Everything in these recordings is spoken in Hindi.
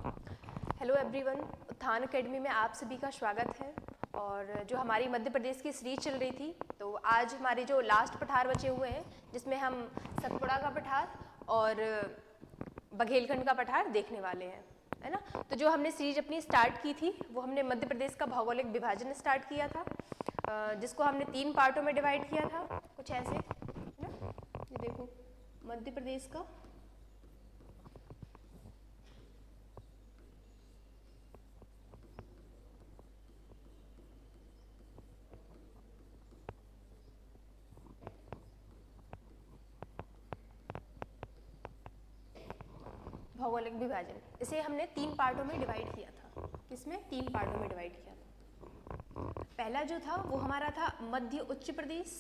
हेलो एवरीवन, उत्थान एकेडमी में आप सभी का स्वागत है। और जो हमारी मध्य प्रदेश की सीरीज चल रही थी, तो आज हमारे जो लास्ट पठार बचे हुए हैं, जिसमें हम सतपुड़ा का पठार और बघेलखंड का पठार देखने वाले हैं, है ना। तो जो हमने सीरीज अपनी स्टार्ट की थी, वो हमने मध्य प्रदेश का भौगोलिक विभाजन स्टार्ट किया था, जिसको हमने 3 पार्टों में डिवाइड किया था, कुछ ऐसे, है ना। ये देखो, मध्य प्रदेश का भौगोलिक विभाजन, इसे हमने 3 पार्टों में डिवाइड किया था। किसमें? 3 पार्टों में डिवाइड किया था। पहला जो था वो हमारा था मध्य उच्च प्रदेश,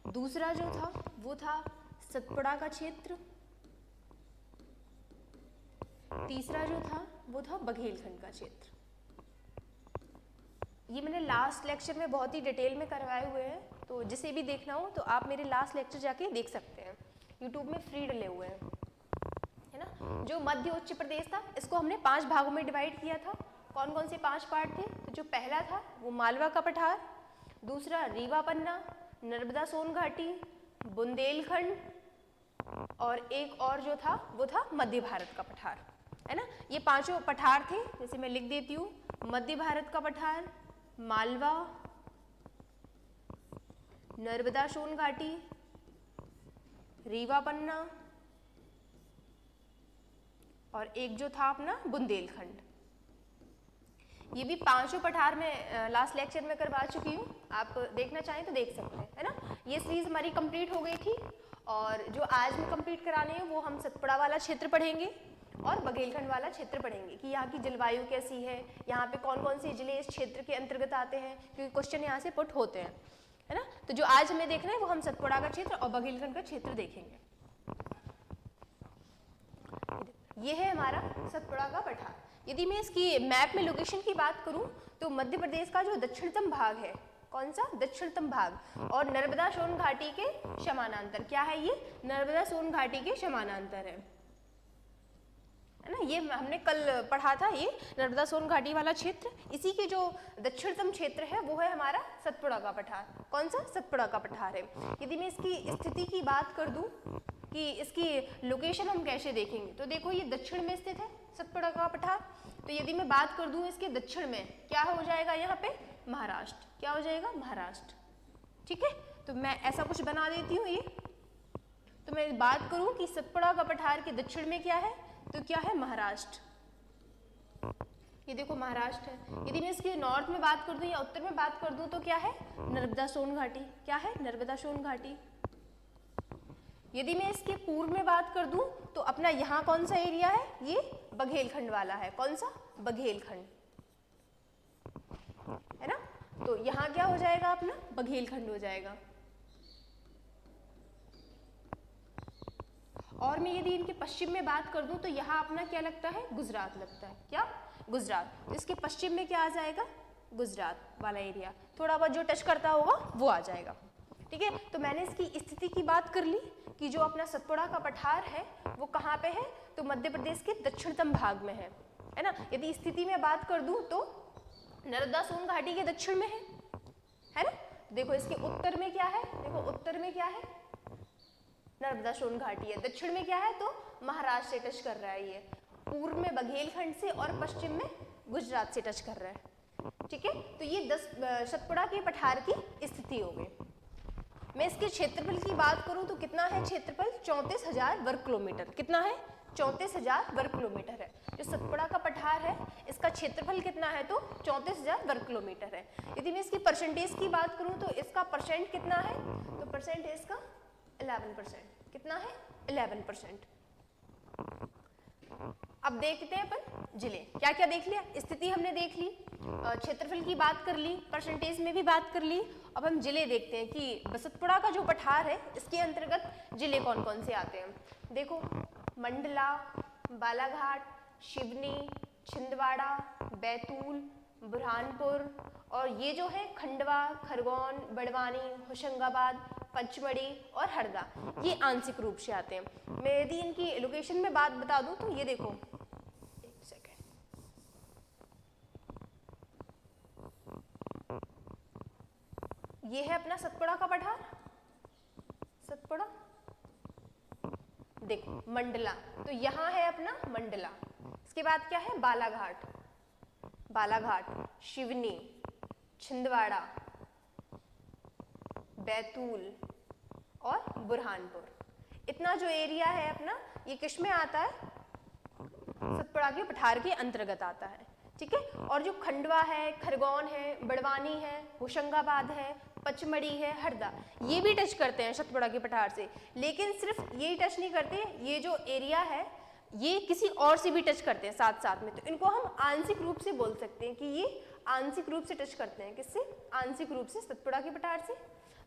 दूसरा जो था वो था सतपुड़ा का क्षेत्र, तीसरा जो था वो था बघेलखंड का क्षेत्र। ये मैंने लास्ट लेक्चर में बहुत ही डिटेल में करवाए हुए हैं, तो जिसे भी देखना हो तो आप मेरे लास्ट लेक्चर जाके देख सकते हैं, यूट्यूब में फ्री डले हुए हैं, है ना। जो मध्य उच्च प्रदेश था, इसको हमने 5 भागों में डिवाइड किया था। कौन कौन से 5 पार्ट थे? तो जो पहला था वो मालवा का पठार, दूसरा रीवा पन्ना, नर्मदा सोन घाटी, बुंदेलखंड, और एक और जो था वो था मध्य भारत का पठार, है ना। ये 5 पठार थे, जैसे मैं लिख देती हूँ। मध्य भारत का पठार, मालवा, नर्मदा सोन घाटी, रीवा पन्ना, और एक जो था अपना बुंदेलखंड। ये भी 5 पठार में लास्ट लेक्चर में करवा चुकी हूँ, आप देखना चाहें तो देख सकते हैं, है ना। ये सीरीज हमारी कंप्लीट हो गई थी, और जो आज में कंप्लीट कराने हैं वो हम सतपुड़ा वाला क्षेत्र पढ़ेंगे और बघेलखंड वाला क्षेत्र पढ़ेंगे कि यहाँ की जलवायु कैसी है, यहाँ पे कौन कौन से जिले इस क्षेत्र के अंतर्गत आते हैं, क्योंकि क्वेश्चन यहाँ से पुट होते हैं, है ना। तो जो आज हमें देखना है वो हम सतपुड़ा का क्षेत्र और बघेलखंड का क्षेत्र देखेंगे। ये है हमारा सतपुड़ा का पठार। यदि मैं इसकी मैप में लोकेशन की बात करूं तो मध्य प्रदेश का जो दक्षिणतम भाग है, कौन सा? दक्षिणतम भाग, और नर्मदा सोन घाटी के समानांतर। क्या है ये? नर्मदा सोन घाटी के समानांतर है ना। ये हमने कल पढ़ा था, ये नर्मदा सोन घाटी वाला क्षेत्र। इसी के जो दक्षिणतम क्षेत्र है वो है हमारा सतपुड़ा का पठार। कौन सा? सतपुड़ा का पठार है। यदि मैं इसकी स्थिति की बात कर दूं कि इसकी लोकेशन हम कैसे देखेंगे, तो देखो ये दक्षिण में स्थित है सतपुड़ा का पठार। तो यदि मैं बात कर दूं इसके दक्षिण में, क्या हो जाएगा यहाँ पे? महाराष्ट्र। क्या हो जाएगा? महाराष्ट्र। ठीक है, तो मैं ऐसा कुछ बना देती हूँ ये। तो मैं बात करूं कि सतपुड़ा का पठार के दक्षिण में क्या है, तो क्या है? महाराष्ट्र। ये देखो महाराष्ट्र है। यदि मैं इसके नॉर्थ में बात कर दूं या उत्तर में बात कर दूं तो क्या है? नर्मदा सोन घाटी। क्या है? नर्मदा सोन घाटी। यदि मैं इसके पूर्व में बात कर दूं तो अपना यहाँ कौन सा एरिया है? ये बघेलखंड वाला है। कौन सा? बघेलखंड, है ना। तो यहाँ क्या हो जाएगा? अपना बघेलखंड हो जाएगा। और मैं यदि इनके पश्चिम में बात कर दूं तो यहाँ अपना क्या लगता है? गुजरात लगता है। क्या? गुजरात। तो इसके पश्चिम में क्या आ जाएगा? गुजरात वाला एरिया। थोड़ा बहुत जो टच करता होगा वो आ जाएगा। ठीक है, तो मैंने इसकी स्थिति की बात कर ली कि जो अपना सतपुड़ा का पठार है वो कहाँ पे है, तो मध्य प्रदेश के दक्षिणतम भाग में है ना। यदि स्थिति में बात कर दूं तो नर्मदा सोन घाटी के दक्षिण में है ना। देखो इसके उत्तर में क्या है? देखो उत्तर में क्या है? नर्मदा सोन घाटी है। दक्षिण में क्या है? तो महाराष्ट्र से टच कर रहा है ये। पूर्व में बघेलखंड से और पश्चिम में गुजरात से टच कर रहा है। ठीक है, तो ये 10 सतपुड़ा के पठार की स्थिति हो गई। मैं इसके क्षेत्रफल की बात करूं तो कितना है क्षेत्रफल? 34,000 वर्ग किलोमीटर। कितना है? 34,000 वर्ग किलोमीटर है। जो सतपुड़ा का पठार है इसका क्षेत्रफल कितना है? तो 34,000 वर्ग किलोमीटर है। यदि मैं इसकी परसेंटेज की बात करूं तो इसका परसेंट कितना है? तो परसेंट है इसका 11%। कितना है? 11%। अब देखते हैं अपन जिले। क्या क्या देख लिया? स्थिति हमने देख ली, क्षेत्रफल की बात कर ली, परसेंटेज में भी बात कर ली। अब हम जिले देखते हैं कि सतपुड़ा का जो पठार है इसके अंतर्गत जिले कौन कौन से आते हैं। देखो मंडला, बालाघाट, सिवनी, छिंदवाड़ा, बैतूल, बुरहानपुर, और ये जो है खंडवा, खरगोन, बड़वानी, होशंगाबाद, पचमढ़ी और हरदा, ये आंशिक रूप से आते हैं। मैं यदि इनकी लोकेशन में बात बता दूं तो ये देखो, एक सेकेंड, ये है अपना सतपुड़ा का पठार, सतपुड़ा, देखो मंडला, तो यहाँ है अपना मंडला। इसके बाद क्या है, बालाघाट, बालाघाट, शिवनी, छिंदवाड़ा, बैतूल और बुरहानपुर। इतना जो एरिया है अपना, ये किस में आता है, सतपुड़ा के पठार के अंतर्गत आता है, ठीक है। और जो खंडवा है, खरगोन है, बड़वानी है, होशंगाबाद है, पचमढ़ी है, हरदा, ये भी टच करते हैं सतपुड़ा के पठार से। लेकिन सिर्फ यही टच नहीं करते, ये जो एरिया है ये किसी और से भी टच करते हैं साथ साथ में, तो इनको हम आंशिक रूप से बोल सकते हैं कि ये आंशिक रूप से टच करते हैं। किससे, आंशिक रूप से सतपुड़ा के पठार से।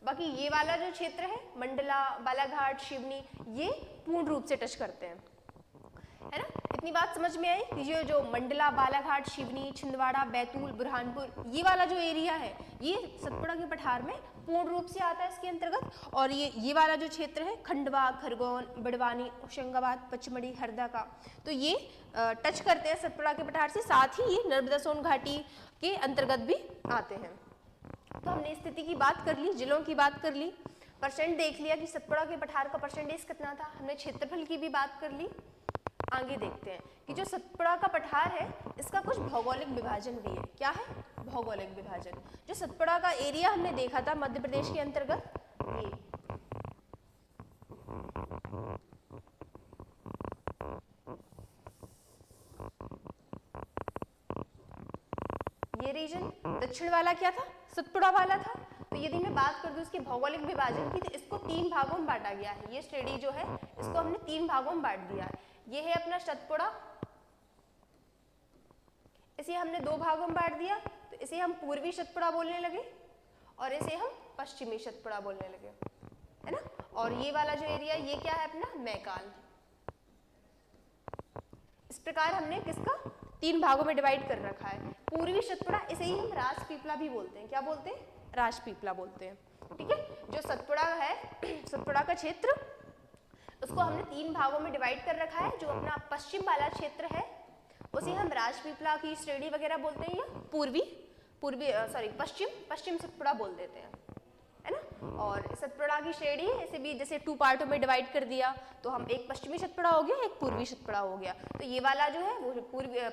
बाकी ये वाला जो क्षेत्र है, मंडला, बालाघाट, शिवनी, ये पूर्ण रूप से टच करते हैं, है ना। इतनी बात समझ में आई कि ये जो मंडला, बालाघाट, शिवनी, छिंदवाड़ा, बैतूल, बुरहानपुर, ये वाला जो एरिया है ये सतपुड़ा के पठार में पूर्ण रूप से आता है इसके अंतर्गत। और ये वाला जो क्षेत्र है, खंडवा, खरगोन, बड़वानी, होशंगाबाद, पचमढ़ी, हरदा का, तो ये टच करते हैं सतपुड़ा के पठार से, साथ ही ये नर्मदा सोन घाटी के अंतर्गत भी आते हैं। तो हमने स्थिति की बात कर ली, जिलों की बात कर ली, परसेंट देख लिया कि सतपुड़ा के पठार का परसेंटेज कितना था, हमने क्षेत्रफल की भी बात कर ली। आगे देखते हैं कि जो सतपुड़ा का पठार है इसका कुछ भौगोलिक विभाजन भी है। क्या है, भौगोलिक विभाजन। जो सतपुड़ा का एरिया हमने देखा था मध्य प्रदेश के अंतर्गत, ये रीजन दक्षिण वाला क्या था, सतपुड़ा वाला था। तो यदि मैं बात कर दूं इसके भौगोलिक विभाजन की, तो इसको 3 भागों में बांटा गया है। ये श्रेणी जो है इसको हमने 3 भागों में बांट दिया है। ये है अपना सतपुड़ा, इसे हमने 2 भागों में बांट दिया, तो इसे हम पूर्वी सतपुड़ा बोलने लगे और इसे हम पश्चिमी सतपुड़ा बोलने लगे, है ना। और ये वाला जो एरिया, ये क्या है अपना, मैकाल। इस प्रकार हमने किसका 3 भागों में डिवाइड कर रखा है। पूर्वी सतपुड़ा, इसे ही हम राजपीपला भी बोलते हैं। क्या बोलते हैं, राजपीपला बोलते हैं, ठीक है। जो सतपुड़ा है, सतपुड़ा का क्षेत्र, उसको हमने 3 भागों में डिवाइड कर रखा है। जो अपना पश्चिम वाला क्षेत्र है उसे हम राजपीपला की श्रेणी वगैरह बोलते हैं, या पश्चिम सतपुड़ा बोल देते हैं, है ना। और सतपुड़ा की श्रेणी है, इसे भी जैसे 2 पार्टों में डिवाइड कर दिया, तो हम एक पश्चिमी सतपुड़ा हो गया, एक पूर्वी सतपुड़ा हो गया। तो ये वाला जो है वो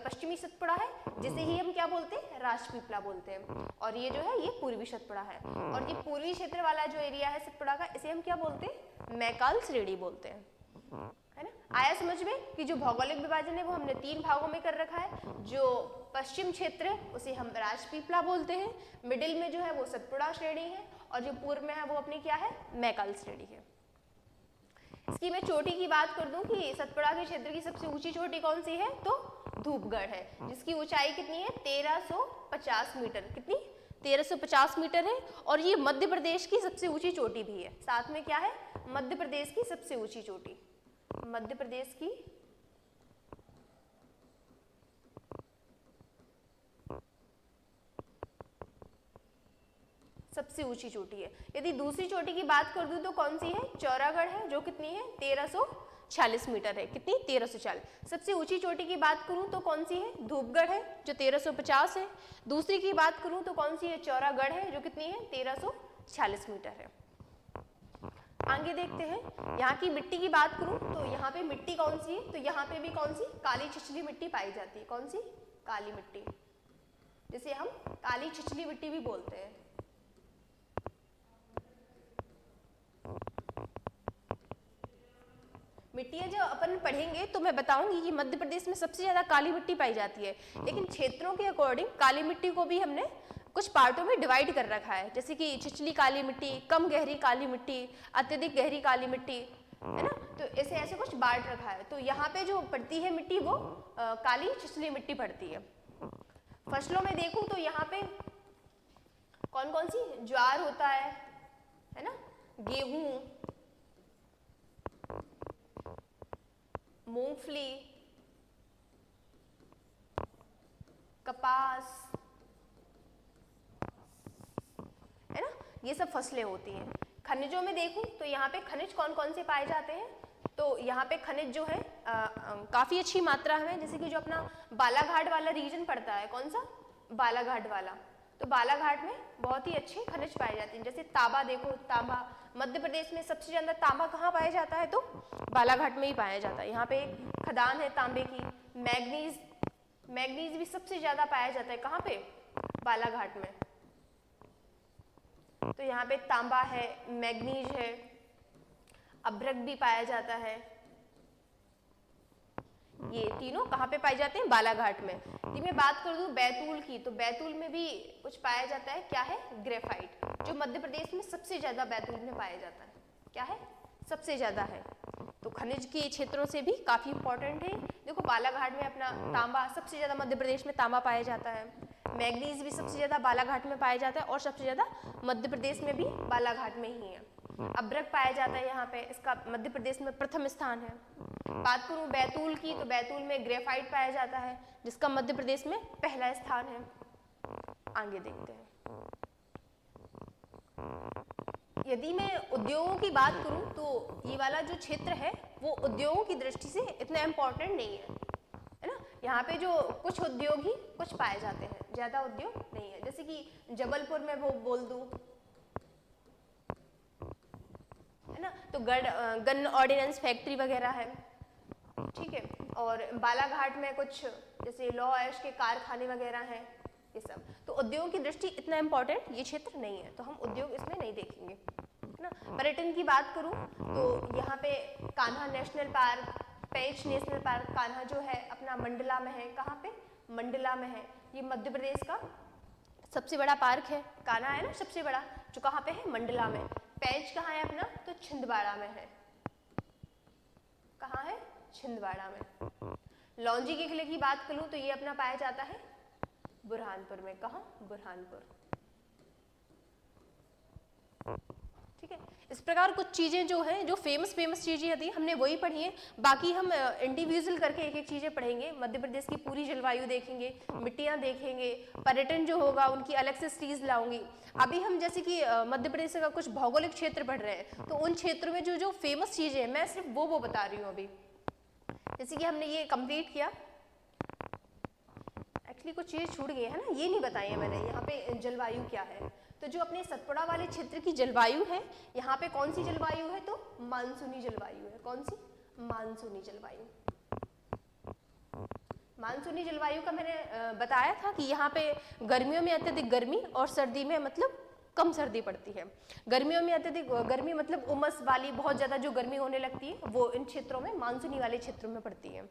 पश्चिमी सतपुड़ा है, जिसे ही हम क्या बोलते हैं, राजपीपला बोलते हैं। और ये जो है ये पूर्वी सतपुड़ा है। और ये पूर्वी क्षेत्र वाला जो एरिया है सतपुड़ा का, इसे हम क्या बोलते हैं, मैकाल श्रेणी बोलते हैं, है ना। आया समझ में कि जो भौगोलिक विभाजन है वो हमने 3 भागों में कर रखा है। जो पश्चिम क्षेत्र है उसे हम राजपीपला बोलते हैं, मिडिल में जो है वो सतपुड़ा श्रेणी है, और जो पूर्व में है वो अपनी क्या है, मैकाल श्रेणी है। इसकी मैं चोटी की बात कर दूं कि सतपुड़ा के क्षेत्र की सबसे ऊंची चोटी कौन सी है, तो धूपगढ़ है, जिसकी ऊंचाई कितनी है, 1350 मीटर। कितनी, 1350 मीटर है। और ये मध्य प्रदेश की सबसे ऊंची चोटी भी है। साथ में क्या है, मध्य प्रदेश की सबसे ऊंची चोटी, मध्य प्रदेश की सबसे ऊंची चोटी है। यदि दूसरी चोटी की बात कर दूं तो कौन सी है, चौरागढ़ है, जो कितनी है, 1346 मीटर है। कितनी, 1340। सबसे ऊंची चोटी की बात करूं तो कौन सी है, धूपगढ़ है, जो 1350 है। दूसरी की बात करूं तो कौन सी है, चौरागढ़ है, जो कितनी है, 1346 मीटर है। आगे देखते हैं, यहाँ की मिट्टी की बात करूं तो यहाँ पे मिट्टी कौन सी है, तो यहाँ पे भी कौन सी, काली छिछली मिट्टी पाई जाती है। कौन सी, काली मिट्टी, जिसे हम काली छिछली मिट्टी भी बोलते हैं। मिट्टियां जो अपन पढ़ेंगे तो मैं बताऊंगी कि मध्य प्रदेश में सबसे ज्यादा काली मिट्टी पाई जाती है, लेकिन क्षेत्रों के अकॉर्डिंग काली मिट्टी को भी हमने कुछ पार्टों में डिवाइड कर रखा है, जैसे कि छिछली काली मिट्टी, कम गहरी काली मिट्टी, अत्यधिक गहरी काली मिट्टी, है ना। तो ऐसे ऐसे कुछ बांट रखा है। तो यहाँ पे जो पड़ती है मिट्टी वो काली छिछली मिट्टी पड़ती है। फसलों में देखूं तो यहाँ पे कौन कौन सी, ज्वार होता है ना, गेहूं, मूंगफली, कपास, है ना, ये सब फसलें होती हैं। खनिजों में देखूं तो यहाँ पे खनिज कौन कौन से पाए जाते हैं, तो यहाँ पे खनिज जो है काफ़ी अच्छी मात्रा में, जैसे कि जो अपना बालाघाट वाला रीजन पड़ता है, कौन सा, बालाघाट वाला, तो बालाघाट में बहुत ही अच्छे खनिज पाए जाते हैं। जैसे तांबा देखो, तांबा मध्य प्रदेश में सबसे ज़्यादा तांबा कहाँ पाया जाता है, तो बालाघाट में ही पाया जाता है। यहाँ पे खदान है तांबे की। मैग्नीज, मैग्नीज भी सबसे ज़्यादा पाया जाता है कहाँ पे, बालाघाट में। तो यहाँ पे तांबा है, मैग्नीज है, अभ्रक भी पाया जाता है। ये तीनों कहाँ पे पाए जाते हैं, बालाघाट में। यदि मैं बात कर दूं बैतूल की, तो बैतूल में भी कुछ पाया जाता है, क्या है, ग्रेफाइट, जो मध्य प्रदेश में सबसे ज्यादा बैतूल में पाया जाता है, क्या है, सबसे ज्यादा है। तो खनिज के क्षेत्रों से भी काफी इंपॉर्टेंट है। देखो बालाघाट में अपना तांबा सबसे ज्यादा, मध्य प्रदेश में तांबा पाया जाता है। मैग्नीज भी सबसे ज्यादा बालाघाट में पाया जाता है और सबसे ज्यादा मध्य प्रदेश में भी बालाघाट में ही है। अभ्रक पाया जाता है यहाँ पे, इसका मध्य प्रदेश में प्रथम स्थान है। बात करूं बैतूल की, तो बैतूल में ग्रेफाइट पाया जाता है, जिसका मध्य प्रदेश में पहला स्थान है। आगे देखते हैं। यदि मैं उद्योगों की बात करूं तो ये वाला जो क्षेत्र है वो उद्योगों की दृष्टि से इतना इम्पोर्टेंट नहीं है ना। यहाँ पे जो कुछ उद्योग ही कुछ पाए जाते हैं, ज्यादा उद्योग नहीं है। जैसे कि जबलपुर में वो बोल दूं, है ना, तो गन ऑर्डिनेंस फैक्ट्री वगैरह है, ठीक है। और बालाघाट में कुछ जैसे लॉ ऐश के कारखाने वगैरह हैं, ये सब। तो उद्योग की दृष्टि इतना इम्पोर्टेंट ये क्षेत्र नहीं है, तो हम उद्योग इसमें नहीं देखेंगे, है ना। पर्यटन की बात करूं तो यहाँ पे कान्हा नेशनल पार्क, पेंच नेशनल पार्क, कान्हा जो है अपना मंडला में है, कहाँ पे, मंडला में है। ये मध्य प्रदेश का सबसे बड़ा पार्क है, कान्हा है ना सबसे बड़ा, जो कहाँ पे है, मंडला में। पेंच कहाँ है अपना, तो छिंदवाड़ा में है, कहाँ है, छिंदवाड़ा में। लौंजी के किले की बात करूं तो ये अपना पाया जाता है बुरहानपुर में, कहाँ, बुरहानपुर, ठीक है। इस प्रकार कुछ चीजें जो हैं, जो फेमस चीजें थी हमने वही पढ़ी हैं। बाकी हम इंडिविजुअल करके एक एक चीजें पढ़ेंगे। मध्य प्रदेश की पूरी जलवायु देखेंगे, मिट्टियां देखेंगे, पर्यटन जो होगा उनकी अलग से सीरीज लाऊंगी। अभी हम जैसे कि मध्य प्रदेश का कुछ भौगोलिक क्षेत्र पढ़ रहे हैं, तो उन क्षेत्रों में जो जो फेमस चीजें हैं मैं सिर्फ वो बता रही हूँ अभी। जैसे कि हमने ये कंप्लीट किया, एक्चुअली कुछ चीज़ छूट गई है ना, ये नहीं बताई है मैंने। यहाँ पे जलवायु क्या है, तो जो अपने सतपुड़ा वाले क्षेत्र की जलवायु है, यहाँ पे कौन सी जलवायु है, तो मानसूनी जलवायु है। कौन सी, मानसूनी जलवायु। मानसूनी जलवायु का मैंने बताया था कि यहाँ पे गर्मियों में अत्यधिक गर्मी और सर्दी में मतलब कम सर्दी पड़ती है। गर्मियों में अत्यधिक गर्मी मतलब उमस वाली बहुत ज़्यादा जो गर्मी होने लगती है वो इन क्षेत्रों में, मानसूनी वाले क्षेत्रों में पड़ती है।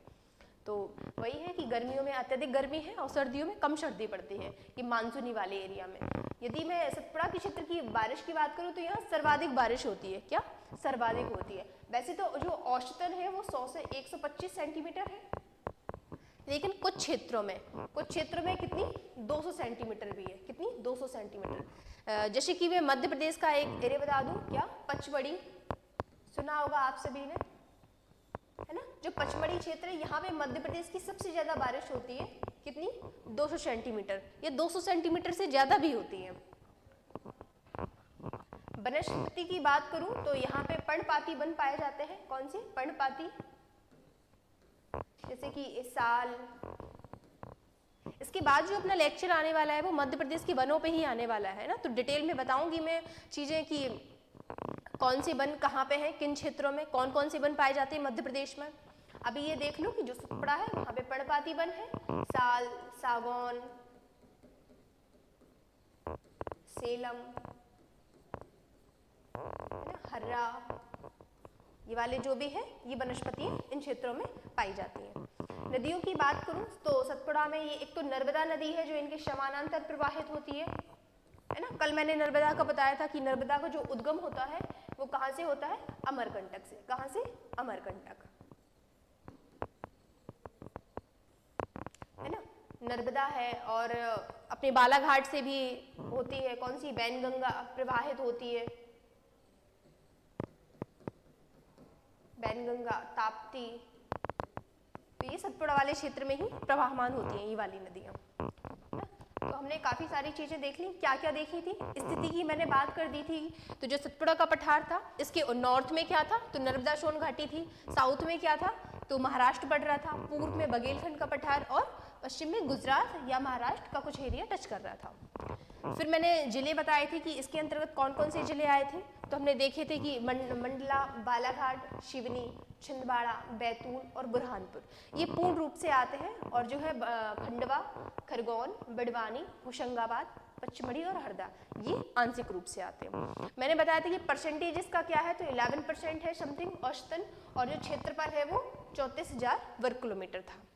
तो वही है कि गर्मियों में अत्यधिक गर्मी है और सर्दियों में कम सर्दी पड़ती है, ये मानसूनी वाले एरिया में। यदि मैं सतपुड़ा के क्षेत्र की बारिश की बात करूँ तो यहाँ सर्वाधिक बारिश होती है, क्या, सर्वाधिक होती है। वैसे तो जो औसतन है वो 100 से 125 सेंटीमीटर है, लेकिन कुछ क्षेत्रों में कितनी, 200 सेंटीमीटर भी है। कितनी, 200 सेंटीमीटर। जैसे कि मैं मध्य प्रदेश का एक एरिया बता दूं, क्या, पचमढ़ी, सुना होगा आप सभी ने, है ना। जो पचमढ़ी क्षेत्र है यहाँ पे मध्य प्रदेश की सबसे ज्यादा बारिश होती है, कितनी, 200 सेंटीमीटर। ये 200 सेंटीमीटर से ज्यादा भी होती है। वनस्पति की बात करूं तो यहाँ पे पर्णपाती वन पाए जाते हैं। कौन से, पर्णपाती, जैसे कि इस साल। इसके बाद जो अपना लेक्चर आने वाला है वो मध्य प्रदेश के वनों पे ही आने वाला है ना, तो डिटेल में बताऊंगी मैं चीजें कि कौन से वन कहाँ पे हैं, किन क्षेत्रों में कौन कौन से वन पाए जाते हैं मध्य प्रदेश में। अभी ये देख लो कि जो सतपुड़ा है वहां पे पर्णपाती वन है, साल, सागौन, सेलम, है ना, हर्रा, ये वाले जो भी है ये वनस्पति इन क्षेत्रों में पाई जाती हैं। नदियों की बात करूं तो सतपुड़ा में ये एक तो नर्मदा नदी है जो इनके समानांतर प्रवाहित होती है ना। कल मैंने नर्मदा का बताया था कि नर्मदा का जो उद्गम होता है वो कहाँ से होता है, अमरकंटक से। कहाँ से, अमरकंटक, है ना। नर्मदा है और अपने बालाघाट से भी होती है, कौन सी, बैनगंगा प्रवाहित होती है, बैनगंगा, ताप्ती, तो ये सतपुड़ा वाले क्षेत्र में ही प्रवाहमान होती हैं ये वाली नदियाँ। तो हमने काफ़ी सारी चीज़ें देख ली। क्या क्या देखी थी? स्थिति की मैंने बात कर दी थी। तो जो सतपुड़ा का पठार था, इसके नॉर्थ में क्या था? तो नर्मदा सोन घाटी थी। साउथ में क्या था? तो महाराष्ट्र पड़ रहा था। पूर्व में बघेलखंड का पठार और पश्चिम में गुजरात या महाराष्ट्र का कुछ एरिया टच कर रहा था। फिर मैंने जिले बताए थे कि इसके अंतर्गत कौन कौन से जिले आए थे। तो हमने देखे थे कि मंडला, बालाघाट, शिवनी, छिंदवाड़ा, बैतूल और बुरहानपुर ये पूर्ण रूप से आते हैं। और जो है खंडवा, खरगोन, बड़वानी, होशंगाबाद, पचमढ़ी और हरदा ये आंशिक रूप से आते हैं। मैंने बताया था कि परसेंटेज इसका क्या है? तो 11% है समथिंग औसतन, और जो क्षेत्रफल है वो 34,000 वर्ग किलोमीटर था।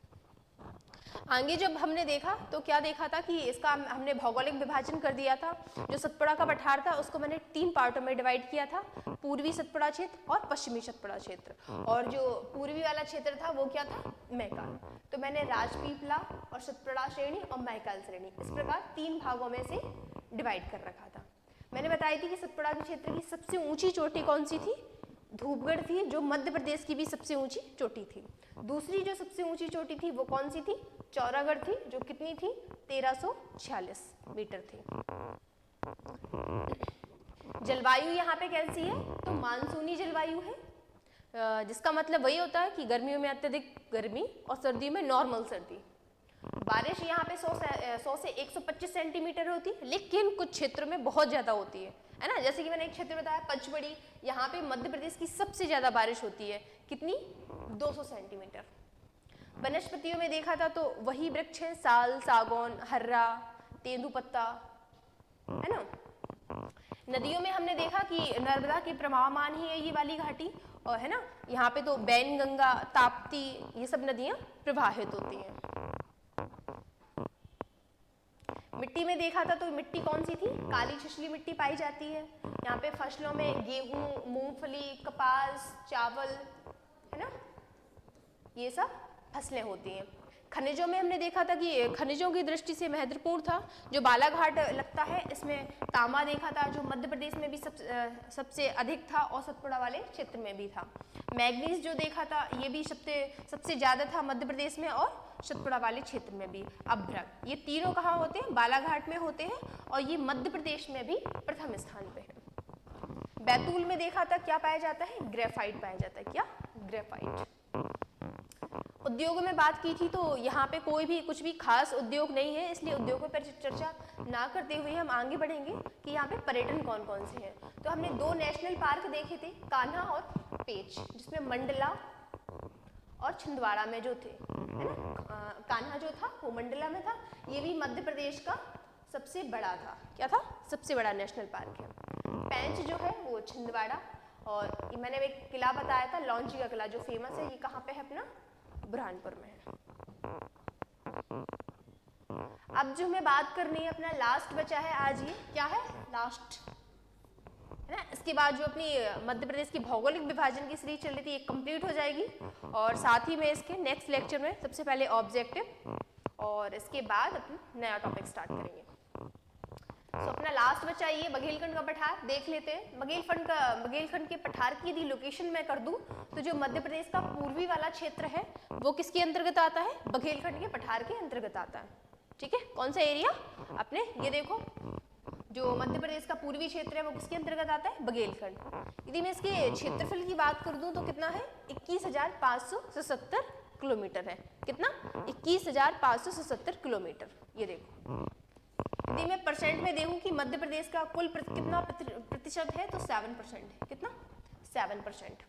आगे जब हमने देखा तो क्या देखा था कि इसका हमने भौगोलिक विभाजन कर दिया था। जो सतपुड़ा का पठार था उसको मैंने 3 पार्टों में डिवाइड किया था, पूर्वी सतपुड़ा क्षेत्र और पश्चिमी सतपुड़ा क्षेत्र। और जो पूर्वी वाला क्षेत्र था वो क्या था? मैकाल। तो मैंने राजपीपला और सतपुड़ा श्रेणी और मैकाल श्रेणी इस प्रकार 3 भागों में से डिवाइड कर रखा था। मैंने बताई थी कि सतपुड़ा के क्षेत्र की सबसे ऊंची चोटी कौन सी थी? धूपगढ़ थी, जो मध्य प्रदेश की भी सबसे ऊंची चोटी थी। दूसरी जो सबसे ऊंची चोटी थी वो कौन सी थी? चौरागढ़ थी, जो कितनी थी? 1346 मीटर थी। जलवायु यहाँ पे कैसी है? तो मानसूनी जलवायु है, जिसका मतलब वही होता है कि गर्मियों में अत्यधिक गर्मी और सर्दियों में नॉर्मल सर्दी। बारिश यहाँ पे 100 से 125 सेंटीमीटर होती है, लेकिन कुछ क्षेत्रों में बहुत ज़्यादा होती है ना। जैसे कि मैंने एक क्षेत्र बताया पचमढ़ी, यहाँ पे मध्य प्रदेश की सबसे ज़्यादा बारिश होती है। कितनी? 200 सेंटीमीटर। वनस्पतियों में देखा था तो वही वृक्ष हैं, साल, सागौन, हर्रा, तेंदुपत्ता, है ना। नदियों में हमने देखा कि नर्मदा के प्रवाहमान ही है ये वाली घाटी, और है ना यहाँ पे तो बैनगंगा, ताप्ती ये सब नदियाँ प्रवाहित होती हैं। मिट्टी में देखा था तो मिट्टी कौन सी थी? काली छिछली मिट्टी पाई जाती है। यहाँ पे फसलों में गेहूं, मूंगफली, कपास, चावल, है ना, ये सब फसलें होती हैं। खनिजों में हमने देखा था कि खनिजों की दृष्टि से महत्वपूर्ण था जो बालाघाट लगता है, इसमें तांबा देखा था, जो मध्य प्रदेश में भी सबसे अधिक था और सतपुड़ा वाले क्षेत्र में भी था। मैग्नीज जो देखा था ये भी सबसे ज़्यादा था मध्य प्रदेश में और सतपुड़ा वाले क्षेत्र में भी। अभ्रक, ये तीनों कहाँ होते हैं? बालाघाट में होते हैं, और ये मध्य प्रदेश में भी प्रथम स्थान पे है। बैतूल में देखा था क्या पाया जाता है? ग्रेफाइट पाया जाता है। क्या? ग्रेफाइट। उद्योगों में बात की थी तो यहाँ पे कोई भी कुछ भी खास उद्योग नहीं है, इसलिए उद्योगों पर चर्चा ना करते हुए हम आगे बढ़ेंगे कि यहाँ पे पर्यटन कौन कौन से हैं। तो हमने 2 नेशनल पार्क देखे थे, कान्हा और पेंच, जिसमें मंडला और छिंदवाड़ा में जो थे, है ना। कान्हा जो था वो मंडला में था, ये भी मध्य प्रदेश का सबसे बड़ा था। क्या था? सबसे बड़ा नेशनल पार्क है। पेंच जो है वो छिंदवाड़ा, और मैंने एक किला बताया था लौंची का किला जो फेमस है, ये कहाँ पे है? अपना बुरहानपुर में है। अब जो हमें बात करनी है, अपना लास्ट बचा है आज, ये क्या है? लास्ट, है ना। इसके बाद जो अपनी मध्य प्रदेश की भौगोलिक विभाजन की सीरीज चल रही थी ये कंप्लीट हो जाएगी, और साथ ही में इसके नेक्स्ट लेक्चर में सबसे पहले ऑब्जेक्टिव और इसके बाद अपना नया टॉपिक स्टार्ट करेंगे। तो अपना लास्ट बचा ये बघेलखंड का पठार देख लेते हैं। बघेलखंड के पठार की यदि लोकेशन मैं कर दूं तो जो मध्य प्रदेश का पूर्वी वाला क्षेत्र है वो किसके अंतर्गत आता है? बघेलखंड के पठार के अंतर्गत आता है। ठीक है, कौन सा एरिया? अपने ये देखो, जो मध्य प्रदेश का पूर्वी क्षेत्र है वो किसके अंतर्गत आता है? बघेलखंड। यदि मैं इसके क्षेत्रफल की बात कर दूं तो कितना है? 21,577 किलोमीटर है। कितना? 21,577 किलोमीटर। ये देखो, यदि मैं परसेंट में देखूं कि मध्य प्रदेश का कुल कितना प्रतिशत है तो 7% है। कितना? 7%।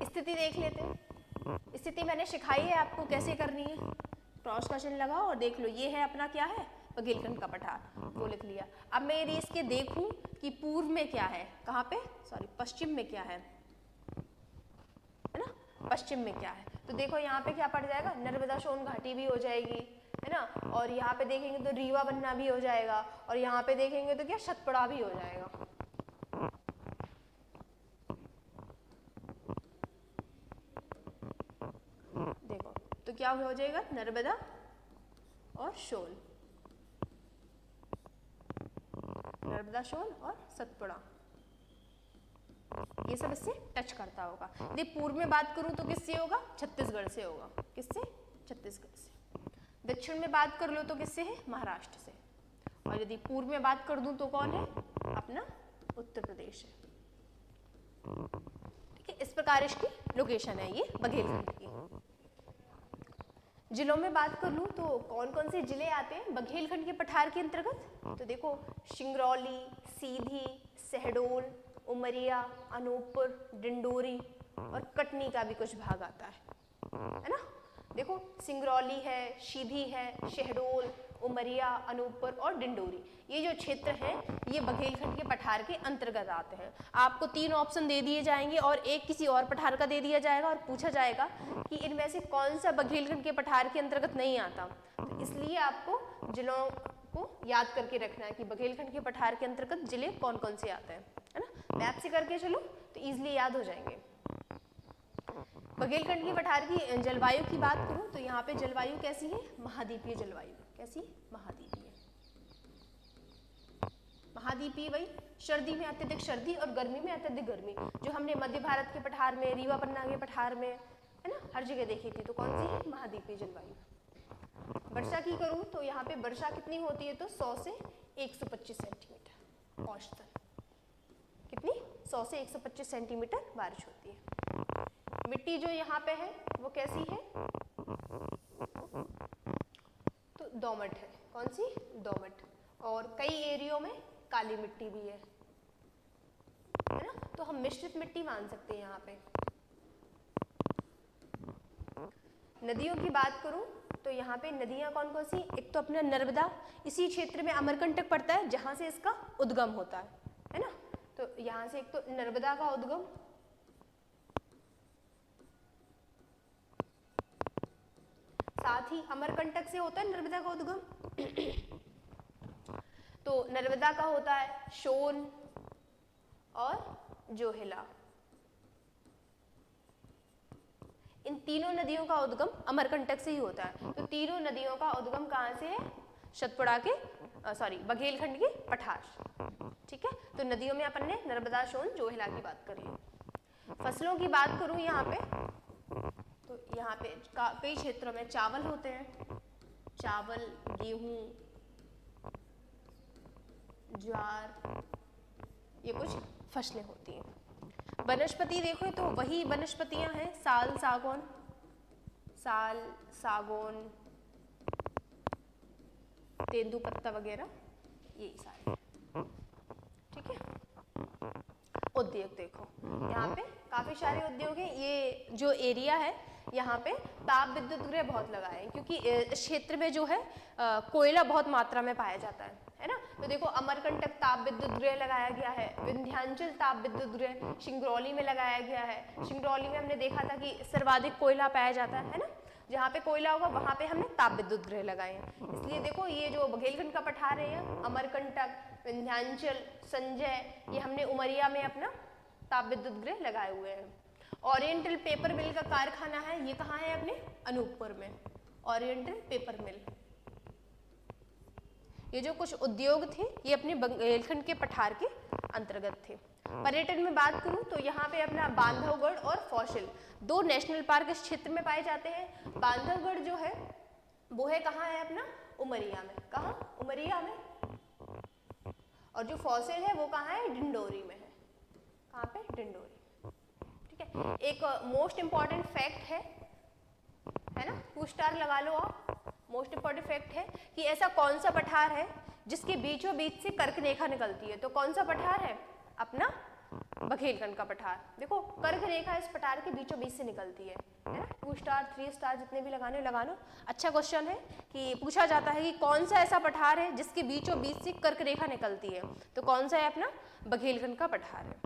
स्थिति देख लेते हैं। स्थिति मैंने सिखाई है आपको कैसे करनी है, क्रॉस क्वेश्चन लगाओ और देख लो। ये है अपना क्या है? बघेलखंड का पठार, वो लिख लिया। अब मैं यदि इसके देखूं कि पूर्व में क्या है, कहाँ पे? सॉरी, पश्चिम में क्या है ना, पश्चिम में क्या है, तो देखो यहाँ पे क्या पड़ जाएगा? नर्मदा सोन घाटी भी हो जाएगी, है ना। और यहाँ पे देखेंगे तो रीवा बनना भी हो जाएगा, और यहाँ पे देखेंगे तो क्या? सतपुड़ा भी हो जाएगा। देखो तो क्या हो जाएगा? नर्मदा और सोन, नर्मदा सोन और सतपुड़ा, ये सब इससे टच करता होगा। यदि पूर्व में बात करूं तो किससे होगा? छत्तीसगढ़ से होगा। किससे? छत्तीसगढ़ से। दक्षिण में बात कर लो तो किससे है, महाराष्ट्र से। और यदि पूर्व में बात कर दूं तो कौन है, अपना उत्तर प्रदेश है। ठीक है, इस प्रकार इसकी लोकेशन है ये बघेलखंड की। जिलों में बात कर लूं तो कौन कौन से जिले आते हैं बघेलखंड के पठार के अंतर्गत, तो देखो सिंगरौली, सीधी, शहडोल, उमरिया, अनूपपुर, डिंडोरी और कटनी का भी कुछ भाग आता है ना। देखो सिंगरौली है, सीधी है, शहडोल, उमरिया, अनूपपुर और डिंडोरी, ये जो क्षेत्र हैं ये बघेलखंड के पठार के अंतर्गत आते हैं। आपको 3 ऑप्शन दे दिए जाएंगे और एक किसी और पठार का दे दिया जाएगा और पूछा जाएगा कि इनमें से कौन सा बघेलखंड के पठार के अंतर्गत नहीं आता। तो इसलिए आपको जिलों को याद करके रखना है कि बघेलखंड के पठार के अंतर्गत जिले कौन कौन से आते हैं, है ना। मैप से करके चलो तो ईजिली याद हो जाएंगे। बघेलखंड की पठार की जलवायु की बात करूं तो यहाँ पे जलवायु कैसी है, महाद्वीपीय जलवायु। कैसी, महाद्वीपीय। महाद्वीपीय वही सर्दी में अत्यधिक सर्दी और गर्मी में अत्यधिक गर्मी, जो हमने मध्य भारत के पठार में, रीवा पन्ना के पठार में, है ना, हर जगह देखी थी। तो कौन सी है, महाद्वीपीय जलवायु। वर्षा की करूं तो यहाँ पे वर्षा कितनी होती है, तो 100 से 125 सेंटीमीटर औसतन। कितनी, 100 से 125 सेंटीमीटर बारिश होती है। मिट्टी जो यहाँ पे है वो कैसी है, तो दोमट है। कौन सी, दोमट। और कई एरियो में काली मिट्टी भी है ना, तो हम मिश्रित मिट्टी मान सकते हैं यहाँ पे। नदियों की बात करूं तो यहाँ पे नदियां कौन कौन सी, एक तो अपना नर्मदा, इसी क्षेत्र में अमरकंटक पड़ता है जहां से इसका उद्गम होता है ना। तो यहाँ से एक तो नर्मदा का उद्गम, साथ ही अमरकंटक से होता है नर्मदा का उद्गम। तो नर्मदा का होता है सोन और जोहिला। इन तीनों नदियों का उद्गम अमरकंटक से ही होता है। तो तीनों नदियों का उद्गम कहाँ से है, सतपुड़ा के बघेलखंड के पठार। ठीक है, तो नदियों में अपन ने नर्मदा, सोन, जोहिला की बात कर ली। फसलों की बात करूं यहाँ पे तो यहाँ पे कई क्षेत्रों में चावल होते हैं, चावल, गेहूं, ज्वार, ये कुछ फसलें होती हैं। वनस्पति देखो तो वही वनस्पतियां हैं, साल, सागौन, साल, सागौन, तेंदुपत्ता वगैरह, यही सारे। ठीक है, उद्योग देखो यहाँ पे काफी सारे उद्योग हैं। ये जो एरिया है यहाँ पे ताप विद्युत गृह बहुत लगा है, क्योंकि इस क्षेत्र में जो है कोयला बहुत मात्रा में पाया जाता है ना। तो देखो अमरकंटक ताप विद्युत गृह लगाया गया है, विंध्याचल ताप विद्युत गृह सिंगरौली में लगाया गया है। सिंगरौली में हमने देखा था कि सर्वाधिक कोयला पाया जाता है ना, जहाँ पे कोयला होगा वहाँ पे हमने ताप विद्युत गृह लगाए हैं। इसलिए देखो ये जो बघेलखंड का पठार है, अमरकंटक, विंध्याचल, संजय, ये हमने उमरिया में अपना ताप विद्युत गृह लगाए हुए हैं। ओरिएंटल पेपर मिल का कारखाना है, ये कहाँ है, अपने अनूपपुर में, ओरिएंटल पेपर मिल। ये जो कुछ उद्योग थे ये अपने बघेलखंड के पठार के अंतर्गत थे। पर्यटन में बात करूं तो यहाँ पे अपना बांधवगढ़ और फॉसिल, 2 नेशनल पार्क इस क्षेत्र में पाए जाते हैं। बांधवगढ़ जो है वो है कहाँ है, अपना उमरिया में। कहाँ, उमरिया में। और जो फॉसिल है वो कहाँ है, डिंडोरी में है। कहाँ पे, डिंडोरी। ठीक है, एक मोस्ट इंपॉर्टेंट फैक्ट है ना, 2 स्टार लगा लो आप। मोस्ट इंपॉर्टेंट फैक्ट है कि ऐसा कौन सा पठार है जिसके बीचों बीच से कर्क रेखा निकलती है। तो कौन सा पठार है, अपना बघेलखंड का पठार। देखो कर्क रेखा इस पठार के बीचों बीच से निकलती है ना। 2 स्टार 3 स्टार जितने भी लगाने लगा लो। अच्छा क्वेश्चन है कि पूछा जाता है कि कौन सा ऐसा पठार है जिसके बीचों बीच से कर्क रेखा निकलती है, तो कौन सा है, अपना बघेलखंड का पठार है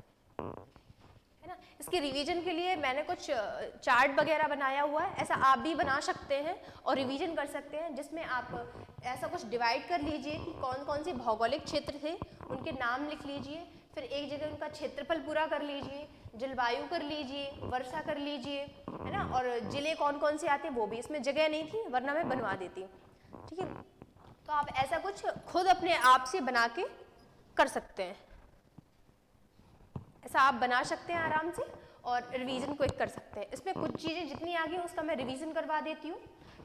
ना। इसके रिवीजन के लिए मैंने कुछ चार्ट वगैरह बनाया हुआ है, ऐसा आप भी बना सकते हैं और रिवीजन कर सकते हैं, जिसमें आप ऐसा कुछ डिवाइड कर लीजिए कि कौन कौन से भौगोलिक क्षेत्र थे, उनके नाम लिख लीजिए, फिर एक जगह उनका क्षेत्रफल पूरा कर लीजिए, जलवायु कर लीजिए, वर्षा कर लीजिए, है ना, और जिले कौन कौन से आते हैं वो भी। इसमें जगह नहीं थी वरना मैं बनवा देती। ठीक है, तो आप ऐसा कुछ खुद अपने आप से बना के कर सकते हैं, ऐसा आप बना सकते हैं आराम से और रिवीजन क्विक कर सकते हैं। इसमें कुछ चीज़ें जितनी आ गई उसका मैं रिवीजन करवा देती हूँ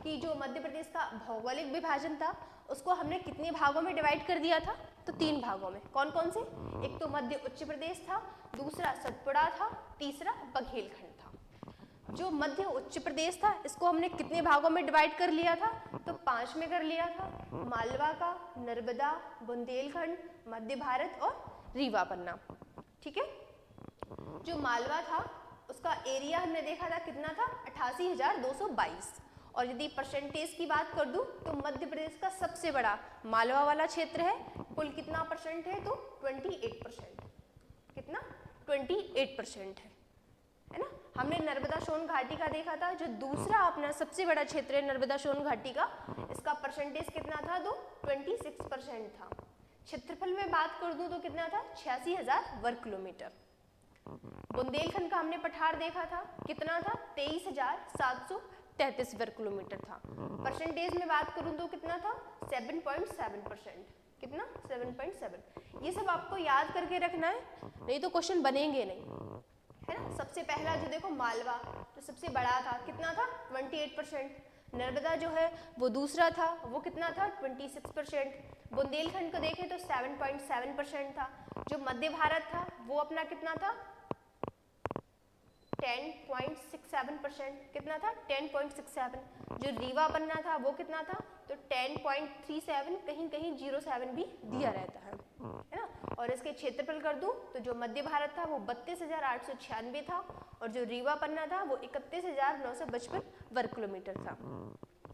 कि जो मध्य प्रदेश का भौगोलिक विभाजन था उसको हमने कितने भागों में डिवाइड कर दिया था, तो 3 भागों में। कौन कौन से? एक तो मध्य उच्च प्रदेश था, दूसरा सतपुड़ा था, तीसरा बघेलखंड था। जो मध्य उच्च प्रदेश था इसको हमने कितने भागों में डिवाइड कर लिया था, तो 5 में कर लिया था। मालवा का, नर्मदा, बुंदेलखंड, मध्य भारत और रीवा पन्ना। ठीक है। जो मालवा था उसका एरिया हमने देखा था कितना था, 88,222। और यदि परसेंटेज की बात कर दूं तो मध्य प्रदेश का सबसे बड़ा मालवा वाला क्षेत्र है। कुल कितना परसेंट है, तो 28%। कितना? 28% है ना। हमने नर्मदा सोन घाटी का देखा था, जो दूसरा अपना सबसे बड़ा क्षेत्र है नर्मदा सोन घाटी का, इसका परसेंटेज कितना था, तो 26% था। क्षेत्रफल में बात कर दूं तो कितना था, 86,000 वर्ग किलोमीटर। बुंदेलखंड का हमने पठार देखा था, कितना था, 23,733 वर्ग किलोमीटर था। परसेंटेज में बात करूं तो कितना था, 7.7%। कितना? 7.7। ये सब आपको याद करके रखना है, नहीं तो क्वेश्चन बनेंगे नहीं, है ना। सबसे पहला जो देखो मालवा जो सबसे बड़ा था, कितना था, 28%। नर्मदा जो है वो दूसरा था, वो कितना था, 26%। बुंदेलखंड को देखें तो 7.7% था। जो मध्य भारत था वो अपना कितना था, 10.67%। कितना था, 10.67। जो रीवा पन्ना था वो कितना था, तो 10.37, कहीं कहीं 07 भी दिया रहता है ना। और इसके क्षेत्रफल कर दूं तो जो मध्य भारत था वो 32,896 था, और जो रीवा पन्ना था वो 31,955 वर्ग किलोमीटर था।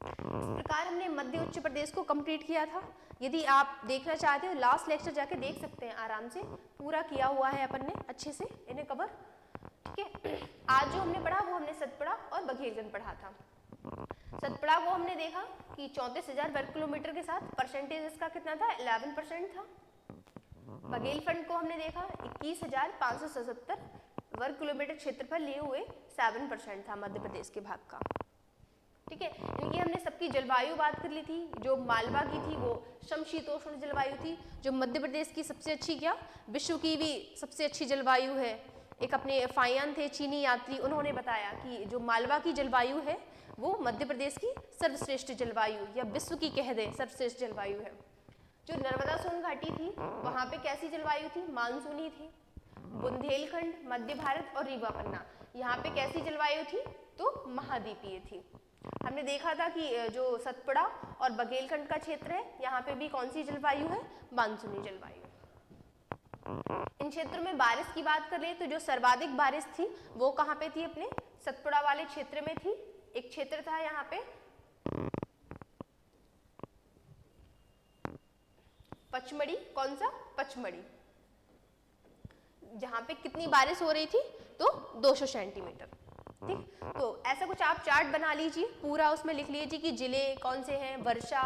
इस प्रकार हमने मध्य उच्च प्रदेश को कंप्लीट किया था। यदि आप देखना चाहते हो लास्ट लेक्चर जाके देख सकते हैं, आराम से पूरा किया हुआ है अपन ने अच्छे से इन्हें कवर। ठीक है। आज जो हमने पढ़ा वो हमने सतपुड़ा और बघेलखंड पढ़ा था। सतपुड़ा को हमने देखा कि 34,000 वर्ग किलोमीटर के साथ परसेंटेज इसका कितना था, 11% था। बघेलखंड को हमने देखा 21,577 वर्ग किलोमीटर क्षेत्रफल लिए हुए 7% था मध्य प्रदेश के भाग का। ठीक है। इनकी हमने सबकी जलवायु बात कर ली थी। जो मालवा की थी वो समशीतोष्ण जलवायु थी। जो मध्य प्रदेश की सबसे अच्छी, क्या विश्व की भी सबसे अच्छी जलवायु है, एक अपने फायान थे चीनी यात्री, उन्होंने बताया कि जो मालवा की जलवायु है वो मध्य प्रदेश की सर्वश्रेष्ठ जलवायु, या विश्व की कह दें सर्वश्रेष्ठ जलवायु है। जो नर्मदा सोन घाटी थी वहाँ पे कैसी जलवायु थी, मानसूनी थी। बुंदेलखंड, मध्य भारत और रीवा पन्ना, यहाँ पे कैसी जलवायु थी, तो महाद्वीपीय थी। हमने देखा था कि जो सतपुड़ा और बघेलखंड का क्षेत्र है यहाँ पे भी कौन सी जलवायु है, मानसूनी जलवायु। इन क्षेत्रों में बारिश की बात कर ले तो जो सर्वाधिक बारिश थी वो कहाँ पे थी, अपने सतपुड़ा वाले क्षेत्र में थी। एक क्षेत्र था यहाँ पे पचमढ़ी, कौन सा, पचमढ़ी, जहाँ पे कितनी बारिश हो रही थी, तो 200 सेंटीमीटर। ठीक। तो ऐसा कुछ आप चार्ट बना लीजिए, पूरा उसमें लिख लीजिए कि जिले कौन से हैं, वर्षा,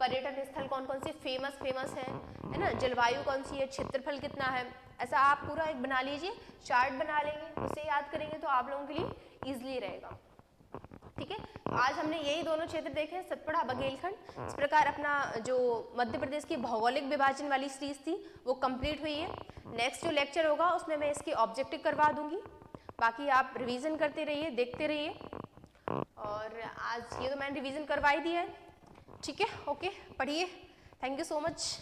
पर्यटन स्थल कौन कौन से फेमस हैं, है ना, जलवायु कौन सी है, क्षेत्रफल कितना है, ऐसा आप पूरा एक बना लीजिए, चार्ट बना लेंगे, उसे याद करेंगे तो आप लोगों के लिए इजीली रहेगा। ठीक है। आज हमने यही दोनों क्षेत्र देखे, सतपुड़ा, बघेलखंड। इस प्रकार अपना जो मध्य प्रदेश की भौगोलिक विभाजन वाली सीरीज थी वो कंप्लीट हुई है। नेक्स्ट जो लेक्चर होगा उसमें मैं इसकी ऑब्जेक्टिव करवा दूंगी, बाकी आप रिवीजन करते रहिए, देखते रहिए। और आज ये तो मैंने रिवीजन करवा ही दिया है। ठीक है, ओके, पढ़िए। Thank you so much.